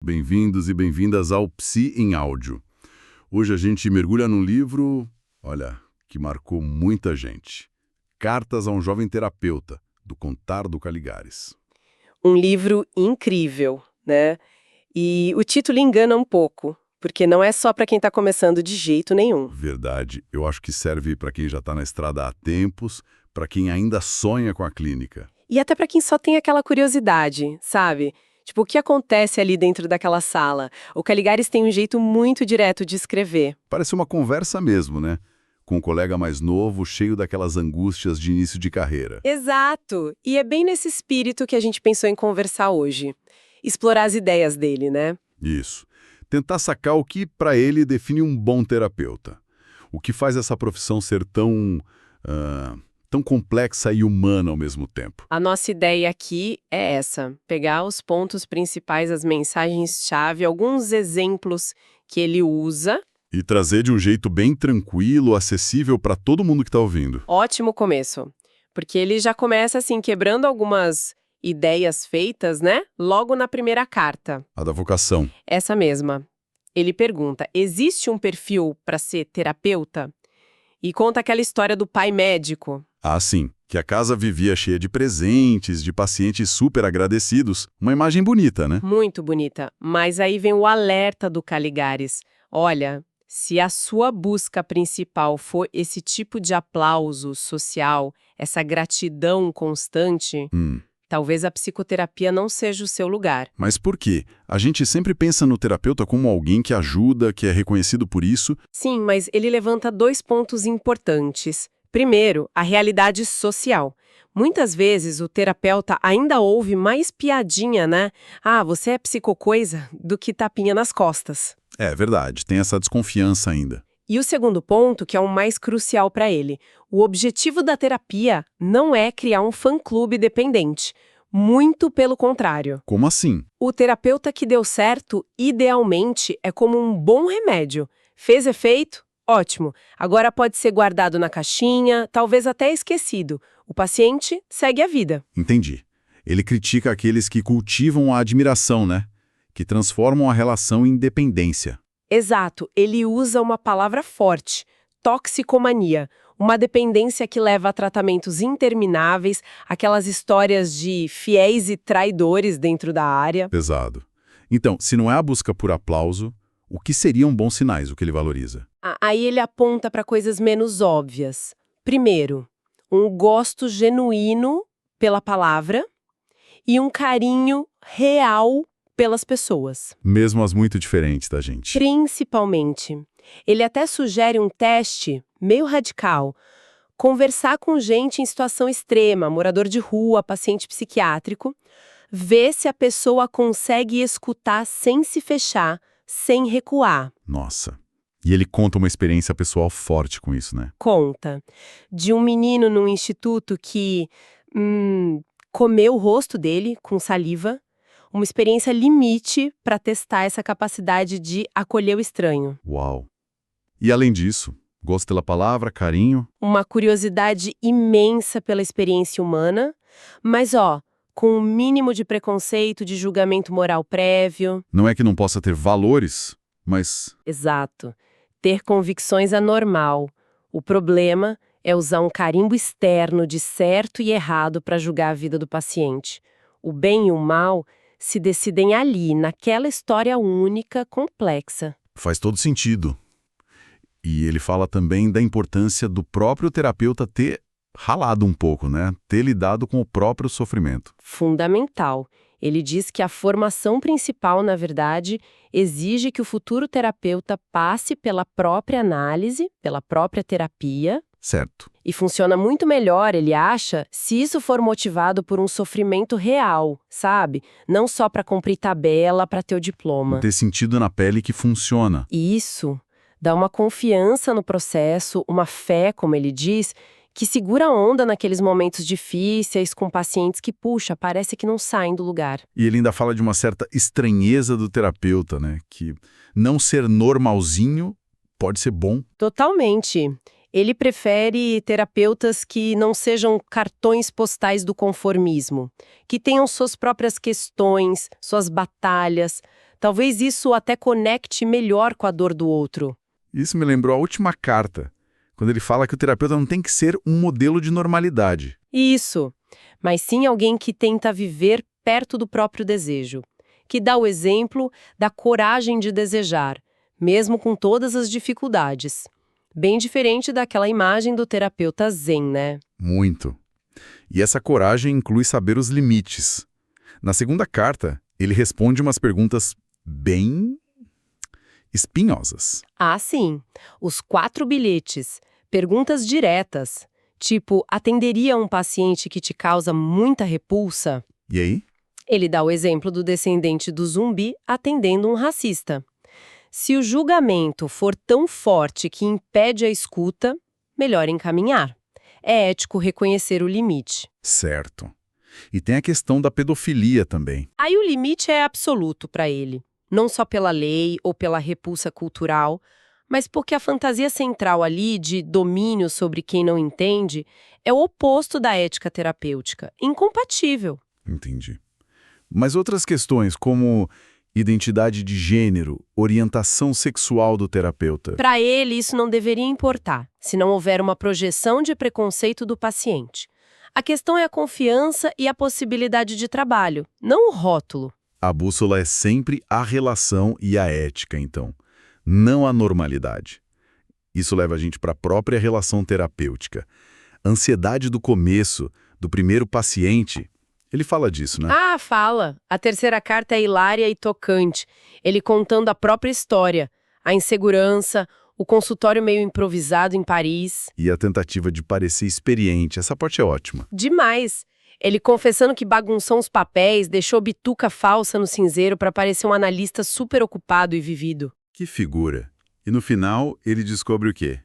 Bem-vindos e bem-vindas ao Psi em Áudio. Hoje a gente mergulha num livro, olha, que marcou muita gente. Cartas a um Jovem Terapeuta, do Contar do Caligares. Um livro incrível, né? E o título engana um pouco, porque não é só para quem está começando de jeito nenhum. Verdade, eu acho que serve para quem já está na estrada há tempos, para quem ainda sonha com a clínica. E até para quem só tem aquela curiosidade, sabe? Tipo, o que acontece ali dentro daquela sala? O Caligares tem um jeito muito direto de escrever. Parece uma conversa mesmo, né? Com um colega mais novo, cheio daquelas angústias de início de carreira. Exato! E é bem nesse espírito que a gente pensou em conversar hoje. Explorar as ideias dele, né? Isso. Tentar sacar o que, para ele, define um bom terapeuta. O que faz essa profissão ser tão complexa e humana ao mesmo tempo. A nossa ideia aqui é essa: pegar os pontos principais, as mensagens-chave, alguns exemplos que ele usa. E trazer de um jeito bem tranquilo, acessível para todo mundo que está ouvindo. Ótimo começo, porque ele já começa assim, quebrando algumas ideias feitas, né? Logo na primeira carta. A da vocação. Essa mesma. Ele pergunta: existe um perfil para ser terapeuta? E conta aquela história do pai médico. Ah, sim. Que a casa vivia cheia de presentes, de pacientes super agradecidos. Uma imagem bonita, né? Muito bonita. Mas aí vem o alerta do Caligares. Olha, se a sua busca principal for esse tipo de aplauso social, essa gratidão constante, talvez a psicoterapia não seja o seu lugar. Mas por quê? A gente sempre pensa no terapeuta como alguém que ajuda, que é reconhecido por isso. Sim, mas ele levanta dois pontos importantes. Primeiro, a realidade social. Muitas vezes o terapeuta ainda ouve mais piadinha, né? Ah, você é psicocoisa, do que tapinha nas costas. É verdade, tem essa desconfiança ainda. E o segundo ponto, que é o mais crucial para ele: o objetivo da terapia não é criar um fã-clube dependente. Muito pelo contrário. Como assim? O terapeuta que deu certo, idealmente, é como um bom remédio. Fez efeito? Ótimo. Agora pode ser guardado na caixinha, talvez até esquecido. O paciente segue a vida. Entendi. Ele critica aqueles que cultivam a admiração, né? Que transformam a relação em dependência. Exato. Ele usa uma palavra forte: toxicomania. Uma dependência que leva a tratamentos intermináveis, aquelas histórias de fiéis e traidores dentro da área. Pesado. Então, se não é a busca por aplauso, o que seriam bons sinais, o que ele valoriza? Aí ele aponta para coisas menos óbvias. Primeiro, um gosto genuíno pela palavra e um carinho real pelas pessoas. Mesmo as muito diferentes da gente. Principalmente. Ele até sugere um teste meio radical: conversar com gente em situação extrema, morador de rua, paciente psiquiátrico, ver se a pessoa consegue escutar sem se fechar, sem recuar. Nossa. E ele conta uma experiência pessoal forte com isso, né? Conta de um menino num instituto que comeu o rosto dele com saliva, uma experiência limite para testar essa capacidade de acolher o estranho. Uau. E além disso, gosto pela palavra, carinho. Uma curiosidade imensa pela experiência humana, mas com um mínimo de preconceito, de julgamento moral prévio. Não é que não possa ter valores, mas Exato. Ter convicções é normal. O problema é usar um carimbo externo de certo e errado para julgar a vida do paciente. O bem e o mal se decidem ali, naquela história única, complexa. faz todo sentido. E ele fala também da importância do próprio terapeuta ter ralado um pouco, né? Ter lidado com o próprio sofrimento. Fundamental. Ele diz que a formação principal, na verdade, exige que o futuro terapeuta passe pela própria análise, pela própria terapia. Certo. E funciona muito melhor, ele acha, se isso for motivado por um sofrimento real, sabe? Não só para cumprir tabela, para ter o diploma. Ter sentido na pele que funciona. E isso dá uma confiança no processo, uma fé, como ele diz, que segura a onda naqueles momentos difíceis com pacientes que, puxa, parece que não saem do lugar. E ele ainda fala de uma certa estranheza do terapeuta, né? Que não ser normalzinho pode ser bom. Totalmente. Ele prefere terapeutas que não sejam cartões postais do conformismo, que tenham suas próprias questões, suas batalhas, Talvez isso até conecte melhor com a dor do outro. Isso me lembrou a última carta, quando ele fala que o terapeuta não tem que ser um modelo de normalidade. Isso, mas sim alguém que tenta viver perto do próprio desejo, que dá o exemplo da coragem de desejar, mesmo com todas as dificuldades. Bem diferente daquela imagem do terapeuta zen, né? Muito. E essa coragem inclui saber os limites. Na segunda carta, ele responde umas perguntas bem espinhosas. Ah, sim. Os 4 bilhetes. Perguntas diretas. Tipo, atenderia um paciente que te causa muita repulsa? E aí? Ele dá o exemplo do descendente do zumbi atendendo um racista. Se o julgamento for tão forte que impede a escuta, melhor encaminhar. É ético reconhecer o limite. Certo. E tem a questão da pedofilia também. Aí o limite é absoluto para ele. Não só pela lei ou pela repulsa cultural, mas porque a fantasia central ali de domínio sobre quem não entende é o oposto da ética terapêutica, incompatível. Entendi. Mas outras questões, como identidade de gênero, orientação sexual do terapeuta. Para ele, isso não deveria importar, se não houver uma projeção de preconceito do paciente. A questão é a confiança e a possibilidade de trabalho, não o rótulo. A bússola é sempre a relação e a ética, então, não a normalidade. Isso leva a gente para a própria relação terapêutica. Ansiedade do começo, do primeiro paciente. Ele fala disso, né? Ah, fala. A terceira carta é hilária e tocante. Ele contando a própria história, a insegurança, o consultório meio improvisado em Paris. E a tentativa de parecer experiente. Essa parte é ótima. Demais. Ele confessando que bagunçou os papéis, deixou bituca falsa no cinzeiro para parecer um analista super ocupado e vivido. Que figura. E no final, ele descobre o quê?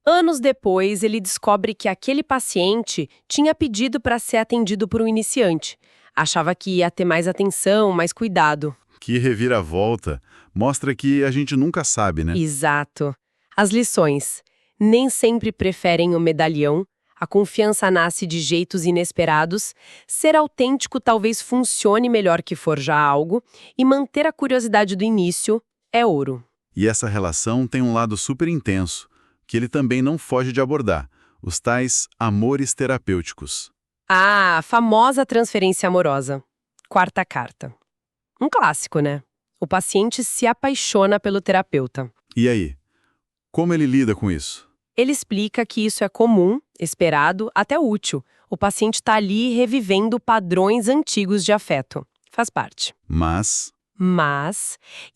Anos depois, ele descobre que aquele paciente tinha pedido para ser atendido por um iniciante. Achava que ia ter mais atenção, mais cuidado. Que reviravolta. Mostra que a gente nunca sabe, né? Exato. As lições. Nem sempre preferem o medalhão. A confiança nasce de jeitos inesperados. Ser autêntico talvez funcione melhor que forjar algo. E manter a curiosidade do início é ouro. E essa relação tem um lado super intenso, que ele também não foge de abordar, os tais amores terapêuticos. Ah, a famosa transferência amorosa. Quarta carta. Um clássico, né? O paciente se apaixona pelo terapeuta. E aí? Como ele lida com isso? Ele explica que isso é comum, esperado, até útil. O paciente está ali revivendo padrões antigos de afeto. Faz parte. Mas,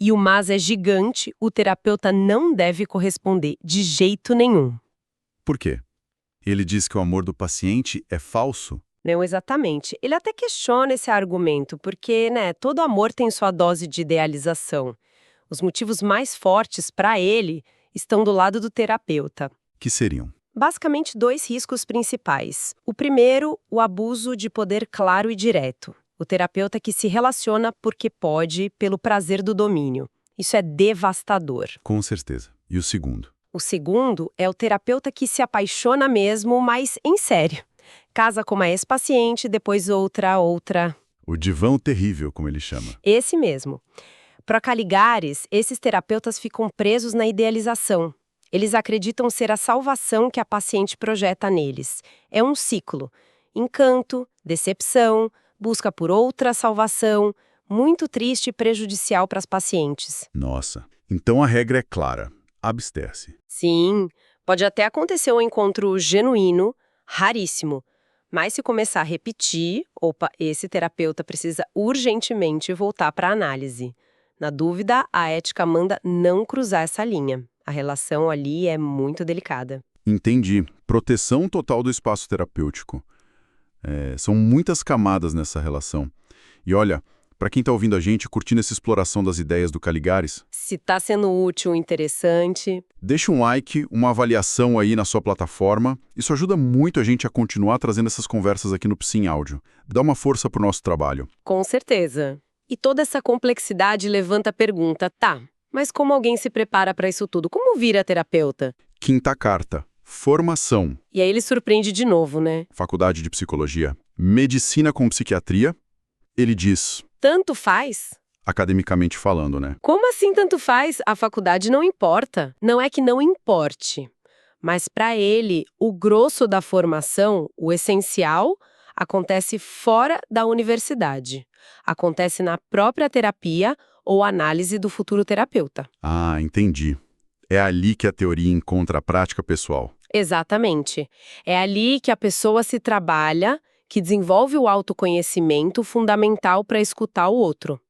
E o mas é gigante, o terapeuta não deve corresponder de jeito nenhum. por quê? Ele diz que o amor do paciente é falso? Não exatamente. Ele até questiona esse argumento, porque, todo amor tem sua dose de idealização. Os motivos mais fortes para ele estão do lado do terapeuta. Que seriam? Basicamente, 2 riscos principais. O primeiro, o abuso de poder claro e direto. O terapeuta que se relaciona porque pode, pelo prazer do domínio. Isso é devastador. Com certeza. E o segundo? O segundo é o terapeuta que se apaixona mesmo, mas em sério. Casa com uma ex-paciente, depois outra. O divã terrível, como ele chama. Esse mesmo. Para Caligares, esses terapeutas ficam presos na idealização. Eles acreditam ser a salvação que a paciente projeta neles. É um ciclo. Encanto, decepção, busca por outra salvação, muito triste e prejudicial para as pacientes. Nossa. Então a regra é clara. Abster-se. Sim, pode até acontecer um encontro genuíno, raríssimo. Mas se começar a repetir, esse terapeuta precisa urgentemente voltar para a análise. Na dúvida, a ética manda não cruzar essa linha. A relação ali é muito delicada. Entendi. Proteção total do espaço terapêutico. São muitas camadas nessa relação. E olha, para quem está ouvindo a gente, curtindo essa exploração das ideias do Caligares, Se está sendo útil, interessante, deixa um like, uma avaliação aí na sua plataforma. Isso ajuda muito a gente a continuar trazendo essas conversas aqui no Psi em Áudio. Dá uma força pro nosso trabalho. com certeza. E toda essa complexidade levanta a pergunta, mas como alguém se prepara para isso tudo? Como vira terapeuta? Quinta carta. Formação. E aí ele surpreende de novo, né? Faculdade de Psicologia. Medicina com Psiquiatria. Ele diz: Tanto faz. academicamente falando, né? Como assim tanto faz? A faculdade não importa. Não é que não importe. Mas para ele, o grosso da formação, o essencial, acontece fora da universidade. Acontece na própria terapia ou análise do futuro terapeuta. Ah, entendi. É ali que a teoria encontra a prática pessoal. Exatamente. É ali que a pessoa se trabalha, que desenvolve o autoconhecimento fundamental para escutar o outro.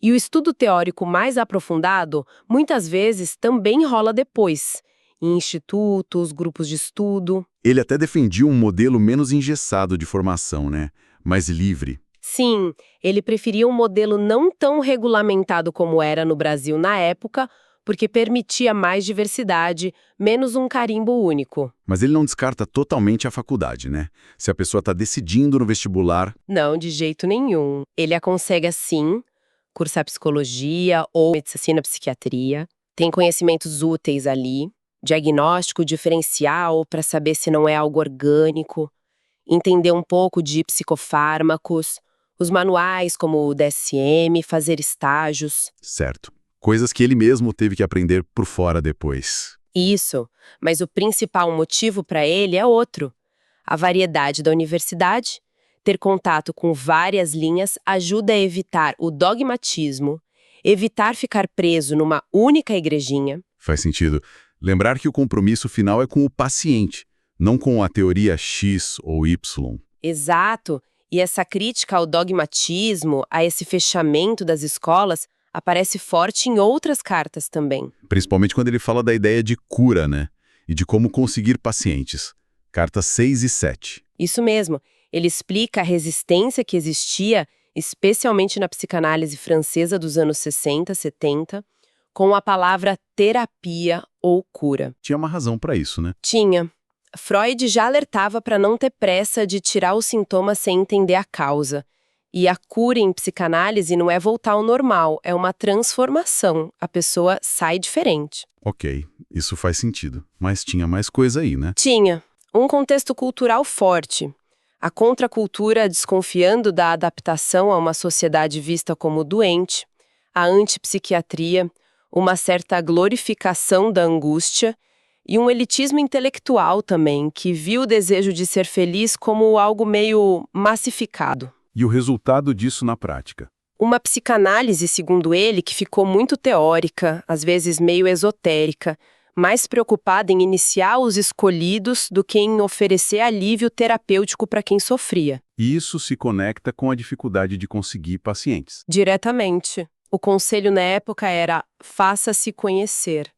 E o estudo teórico mais aprofundado, muitas vezes, também rola depois, em institutos, grupos de estudo. Ele até defendia um modelo menos engessado de formação, né? Mais livre. Sim, ele preferia um modelo não tão regulamentado como era no Brasil na época, porque permitia mais diversidade, menos um carimbo único. Mas ele não descarta totalmente a faculdade, né? Se a pessoa está decidindo no vestibular, Não, de jeito nenhum. Ele aconselha, sim, cursar psicologia ou medicina psiquiatria. Tem conhecimentos úteis ali, diagnóstico diferencial para saber se não é algo orgânico, entender um pouco de psicofármacos, os manuais como o DSM, fazer estágios. certo. Coisas que ele mesmo teve que aprender por fora depois. Isso, mas o principal motivo para ele é outro. A variedade da universidade, ter contato com várias linhas ajuda a evitar o dogmatismo, evitar ficar preso numa única igrejinha. Faz sentido. Lembrar que o compromisso final é com o paciente, não com a teoria X ou Y. Exato, e essa crítica ao dogmatismo, a esse fechamento das escolas, aparece forte em outras cartas também. Principalmente quando ele fala da ideia de cura, né? E de como conseguir pacientes. Cartas 6 e 7. Isso mesmo, ele explica a resistência que existia, especialmente na psicanálise francesa dos anos 60, 70, com a palavra terapia ou cura. Tinha uma razão para isso, né? Tinha. Freud já alertava para não ter pressa de tirar os sintomas sem entender a causa. E a cura em psicanálise não é voltar ao normal, é uma transformação. A pessoa sai diferente. Ok, isso faz sentido. Mas tinha mais coisa aí, né? Tinha um contexto cultural forte. A contracultura desconfiando da adaptação a uma sociedade vista como doente, a antipsiquiatria, uma certa glorificação da angústia e um elitismo intelectual também, que viu o desejo de ser feliz como algo meio massificado. E o resultado disso na prática? Uma psicanálise, segundo ele, que ficou muito teórica, às vezes meio esotérica, mais preocupada em iniciar os escolhidos do que em oferecer alívio terapêutico para quem sofria. E isso se conecta com a dificuldade de conseguir pacientes. Diretamente. O conselho na época era faça-se conhecer.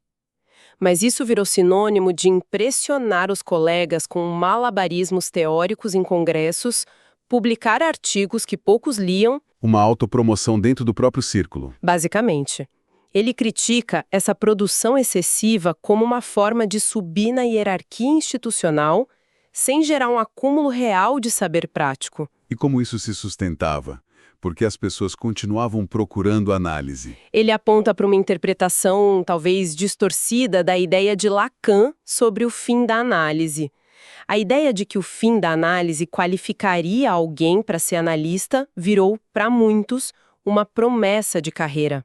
Mas isso virou sinônimo de impressionar os colegas com malabarismos teóricos em congressos, publicar artigos que poucos liam. Uma autopromoção dentro do próprio círculo. Basicamente. Ele critica essa produção excessiva como uma forma de subir na hierarquia institucional sem gerar um acúmulo real de saber prático. E como isso se sustentava? Porque as pessoas continuavam procurando análise. Ele aponta para uma interpretação talvez distorcida da ideia de Lacan sobre o fim da análise. A ideia de que o fim da análise qualificaria alguém para ser analista virou, para muitos, uma promessa de carreira.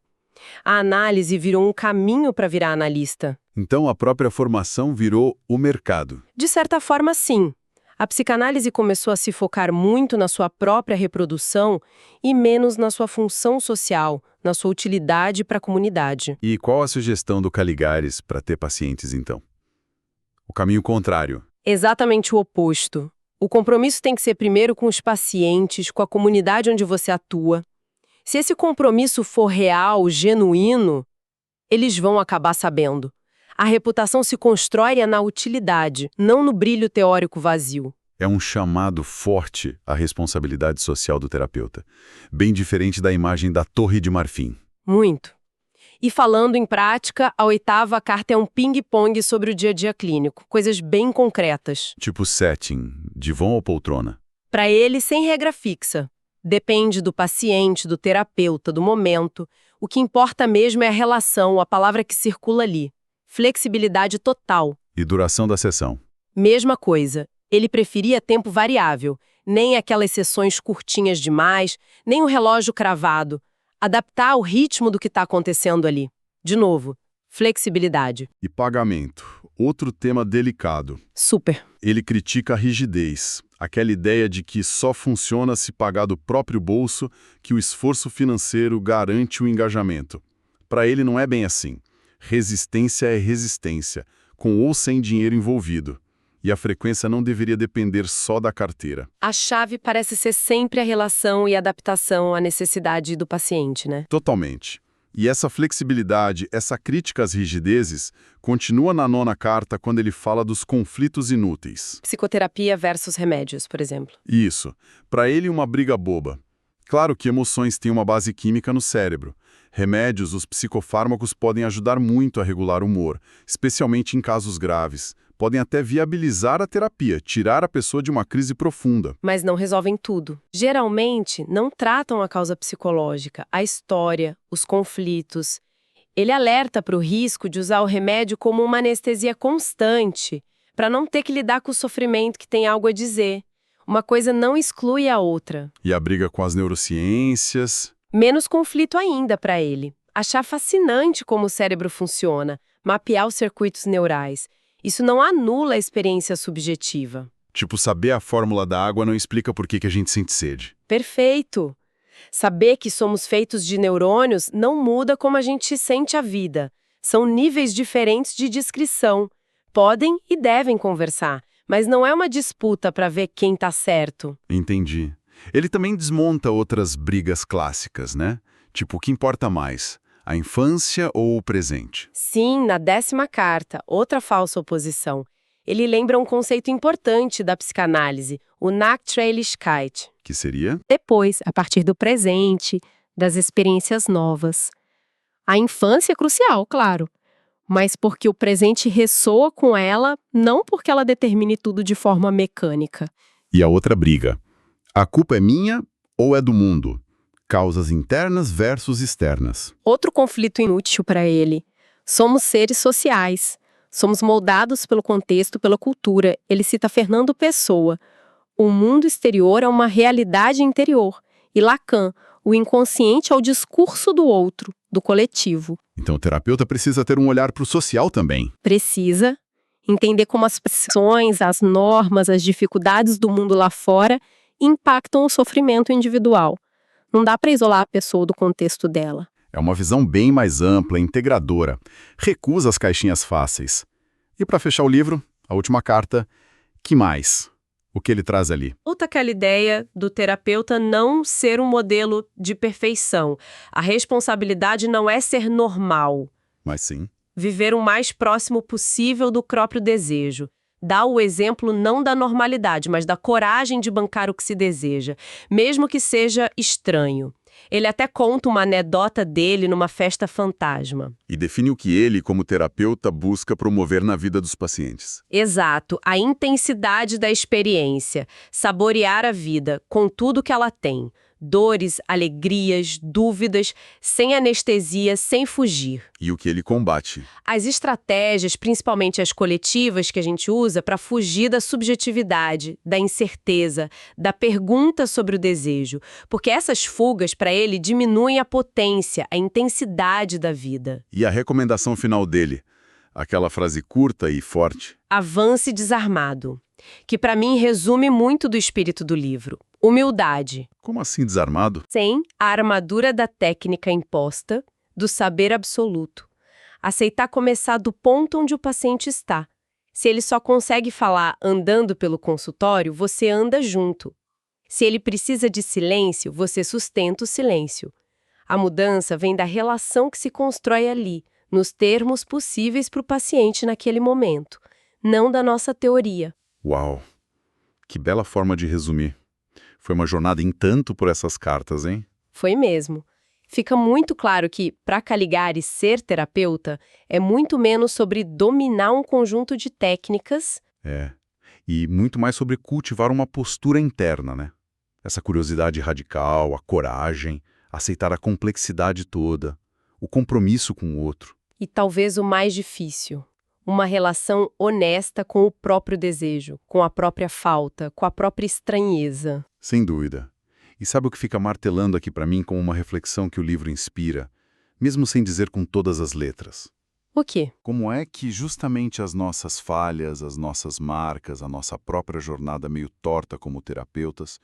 A análise virou um caminho para virar analista. Então a própria formação virou o mercado. De certa forma, sim. A psicanálise começou a se focar muito na sua própria reprodução e menos na sua função social, na sua utilidade para a comunidade. E qual a sugestão do Caligares para ter pacientes, então? O caminho contrário. Exatamente o oposto. O compromisso tem que ser primeiro com os pacientes, com a comunidade onde você atua. Se esse compromisso for real, genuíno, eles vão acabar sabendo. A reputação se constrói na utilidade, não no brilho teórico vazio. É um chamado forte à responsabilidade social do terapeuta, bem diferente da imagem da Torre de Marfim. Muito. E falando em prática, a 8ª carta é um ping-pong sobre o dia a dia clínico, coisas bem concretas. Tipo setting, divã ou poltrona. Para ele, sem regra fixa. Depende do paciente, do terapeuta, do momento. O que importa mesmo é a relação, a palavra que circula ali. Flexibilidade total. E duração da sessão. Mesma coisa. Ele preferia tempo variável, nem aquelas sessões curtinhas demais, nem o relógio cravado. Adaptar ao ritmo do que está acontecendo ali. De novo, flexibilidade. E pagamento, outro tema delicado. Super. Ele critica a rigidez, aquela ideia de que só funciona se pagar do próprio bolso, que o esforço financeiro garante o engajamento. Para ele não é bem assim. Resistência é resistência, com ou sem dinheiro envolvido. E a frequência não deveria depender só da carteira. A chave parece ser sempre a relação e adaptação à necessidade do paciente, né? Totalmente. E essa flexibilidade, essa crítica às rigidezes, continua na 9ª carta quando ele fala dos conflitos inúteis. Psicoterapia versus remédios, por exemplo. Isso. Para ele, uma briga boba. Claro que emoções têm uma base química no cérebro. Remédios, os psicofármacos podem ajudar muito a regular o humor, especialmente em casos graves. Podem até viabilizar a terapia, tirar a pessoa de uma crise profunda. Mas não resolvem tudo. Geralmente, não tratam a causa psicológica, a história, os conflitos. Ele alerta para o risco de usar o remédio como uma anestesia constante, para não ter que lidar com o sofrimento que tem algo a dizer. Uma coisa não exclui a outra. E a briga com as neurociências... Menos conflito ainda para ele. Achar fascinante como o cérebro funciona, mapear os circuitos neurais. Isso não anula a experiência subjetiva. Tipo, saber a fórmula da água não explica por que a gente sente sede. Perfeito! Saber que somos feitos de neurônios não muda como a gente sente a vida. São níveis diferentes de descrição. Podem e devem conversar, mas não é uma disputa para ver quem está certo. Entendi. Ele também desmonta outras brigas clássicas, né? Tipo, o que importa mais? A infância ou o presente? Sim, na 10ª carta, outra falsa oposição. Ele lembra um conceito importante da psicanálise, o Nachträglichkeit. Que seria? Depois, a partir do presente, das experiências novas. A infância é crucial, claro, mas porque o presente ressoa com ela, não porque ela determine tudo de forma mecânica. E a outra briga. A culpa é minha ou é do mundo? Causas internas versus externas. Outro conflito inútil para ele. Somos seres sociais. Somos moldados pelo contexto, pela cultura. Ele cita Fernando Pessoa. O mundo exterior é uma realidade interior. E Lacan, o inconsciente é o discurso do outro, do coletivo. Então o terapeuta precisa ter um olhar para o social também. Precisa entender como as pressões, as normas, as dificuldades do mundo lá fora impactam o sofrimento individual. Não dá para isolar a pessoa do contexto dela. É uma visão bem mais ampla, integradora. Recusa as caixinhas fáceis. E para fechar o livro, a última carta, que mais? O que ele traz ali? Volta aquela ideia do terapeuta não ser um modelo de perfeição. A responsabilidade não é ser normal. Mas sim. Viver o mais próximo possível do próprio desejo. Dá o exemplo não da normalidade, mas da coragem de bancar o que se deseja, mesmo que seja estranho. Ele até conta uma anedota dele numa festa fantasma. E define o que ele, como terapeuta, busca promover na vida dos pacientes. Exato, a intensidade da experiência, saborear a vida com tudo que ela tem. Dores, alegrias, dúvidas, sem anestesia, sem fugir. E o que ele combate? As estratégias, principalmente as coletivas que a gente usa para fugir da subjetividade, da incerteza, da pergunta sobre o desejo. Porque essas fugas, para ele, diminuem a potência, a intensidade da vida. E a recomendação final dele? Aquela frase curta e forte. Avance desarmado. Que para mim resume muito do espírito do livro. Humildade. Como assim desarmado? Sem a armadura da técnica imposta, do saber absoluto. Aceitar começar do ponto onde o paciente está. Se ele só consegue falar andando pelo consultório, você anda junto. Se ele precisa de silêncio, você sustenta o silêncio. A mudança vem da relação que se constrói ali, nos termos possíveis para o paciente naquele momento, não da nossa teoria. Uau! Que bela forma de resumir. Foi uma jornada em tanto por essas cartas, hein? Foi mesmo. Fica muito claro que, para Caligari, ser terapeuta é muito menos sobre dominar um conjunto de técnicas. E muito mais sobre cultivar uma postura interna, né? Essa curiosidade radical, a coragem, aceitar a complexidade toda, o compromisso com o outro. E talvez o mais difícil, uma relação honesta com o próprio desejo, com a própria falta, com a própria estranheza. Sem dúvida. E sabe o que fica martelando aqui para mim como uma reflexão que o livro inspira, mesmo sem dizer com todas as letras? O quê? Como é que justamente as nossas falhas, as nossas marcas, a nossa própria jornada meio torta como terapeutas,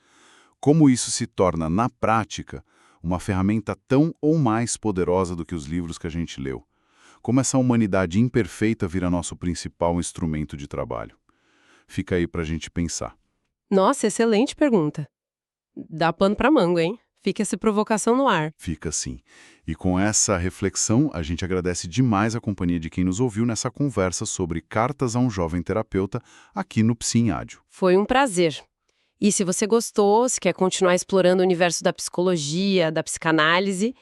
como isso se torna, na prática, uma ferramenta tão ou mais poderosa do que os livros que a gente leu? Como essa humanidade imperfeita vira nosso principal instrumento de trabalho? Fica aí pra gente pensar. Nossa, excelente pergunta. Dá pano pra manga, hein? Fica essa provocação no ar. Fica assim. E com essa reflexão, a gente agradece demais a companhia de quem nos ouviu nessa conversa sobre Cartas a um Jovem Terapeuta aqui no Psi em Áudio. Foi um prazer. E se você gostou, se quer continuar explorando o universo da psicologia, da psicanálise,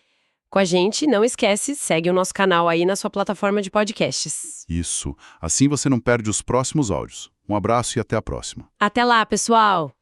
com a gente, não esquece, segue o nosso canal aí na sua plataforma de podcasts. Isso. Assim você não perde os próximos áudios. Um abraço e até a próxima. Até lá, pessoal!